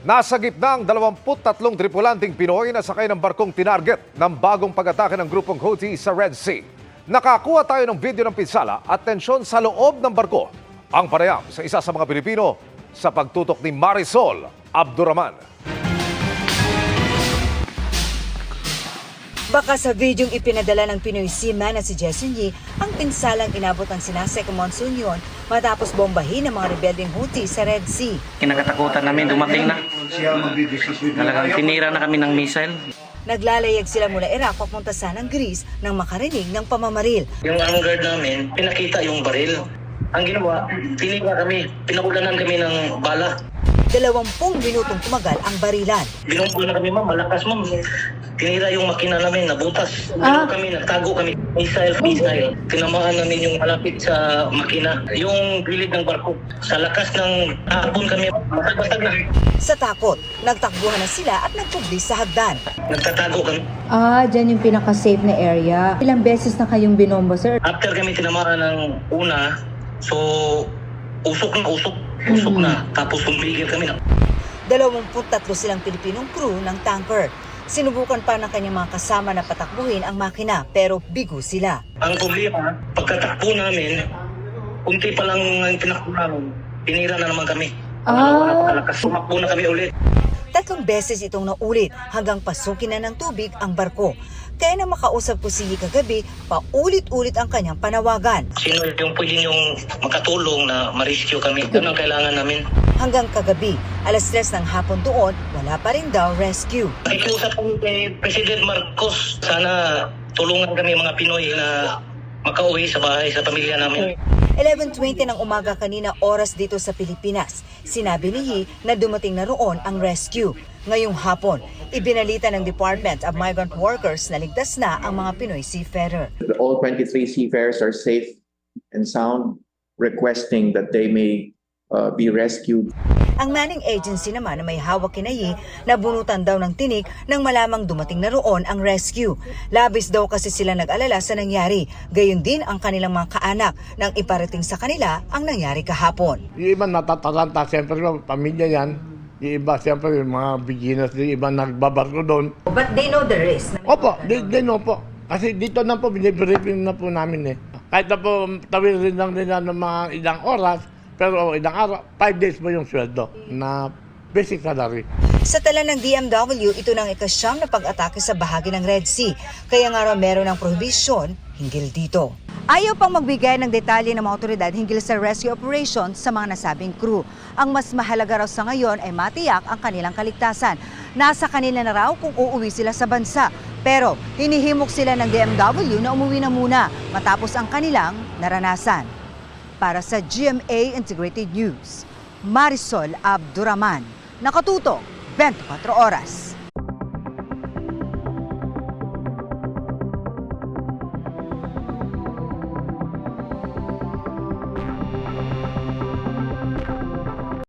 Nasa gitna ang 23 tripulanting Pinoy na sakay ng barkong tinarget ng bagong pag-atake ng grupong Houthi sa Red Sea. Nakakuha tayo ng video ng pinsala at tensyon sa loob ng barko. Ang panayam sa isa sa mga Pilipino sa pagtutok ni Marisol Abduraman. Baka sa videong ipinadala ng Pinoy seaman na si Jason Yee, ang pinsalang inabot ang sinasek monsoon yun matapos bombahin ng mga rebelding Houthi sa Red Sea. Kinakatakutan namin, dumating na. Talagang tinira na kami ng missile. Naglalayag sila mula Iraq papunta sanang Greece nang makarinig ng pamamaril. Yung angered namin, pinakita yung baril. Ang ginawa, tinira kami, pinakulanan kami ng bala. 20 minutong tumagal ang barilan. Binumpul na kami, ma'am, malakas, ma'am. Tinira yung makina namin, nabutas. Nagtago kami, missile. Tinamaan namin yung malapit sa makina. Yung gilid ng barko. Sa lakas ng hapon kami, basag na. Sa takot, nagtakbuhan na sila at nagpugli sa hagdan. Nagtatago kami. Dyan yung pinaka-safe na area. Ilang beses na kayong binombo, sir? After kami tinamaan ng una, so usok na. Tapos sumigil kami na. 23 silang Pilipinong crew ng tanker. Sinubukan pa ng kanyang mga kasama na patakbuhin ang makina pero bigo sila. Ang problema, pagkatakbo namin, kunti pa lang ang tinakbo namin, pinira na naman kami. Napakalakas, sumakbo na kami ulit. 3 beses itong naulit hanggang pasukin na ng tubig ang barko. Kaya na makausap ko si Yee kagabi, paulit-ulit ang kanyang panawagan. Sino yung pwede yung makatulong na ma-rescue kami? Ano ang kailangan namin? Hanggang kagabi, alas 3 ng hapon doon, wala pa rin daw rescue. Nakikiusap kami kay President Marcos. Sana tulungan kami mga Pinoy na makauwi sa bahay, sa pamilya namin. 11:20 ng umaga kanina oras dito sa Pilipinas. Sinabi ni Yee na dumating na roon ang rescue. Ngayong hapon, ibinalita ng Department of Migrant Workers na ligtas na ang mga Pinoy seafarer. All 23 seafarers are safe and sound, requesting that they may be rescued. Ang manning agency naman na may hawak kina Yee, nabunutan daw ng tinik nang malamang dumating na roon ang rescue. Labis daw kasi sila nag-alala sa nangyari. Gayon din ang kanilang mga kaanak nang iparating sa kanila ang nangyari kahapon. Yung iba natataranta, siyempre pamilya yan. Yung iba, siyempre yung mga beginners, yung iba nagbabarko doon. But they know the risk. Opo, they know po. Kasi dito na po, binibriefing na po namin eh. Kahit na po, tawid rin lang nila ng mga ilang oras, pero ilang araw, 5 days po yung sweldo na basic salary. Sa tala ng DMW, ito nang ikasyam na pag-atake sa bahagi ng Red Sea. Kaya nga raw meron ng prohibisyon hinggil dito. Ayaw pang magbigay ng detalye ng mga otoridad hinggil sa rescue operation sa mga nasabing crew. Ang mas mahalaga raw sa ngayon ay matiyak ang kanilang kaligtasan. Nasa kanila na raw kung uuwi sila sa bansa. Pero hinihimok sila ng DMW na umuwi na muna matapos ang kanilang naranasan. Para sa GMA Integrated News, Marisol Abduraman, nakatutok 24 oras.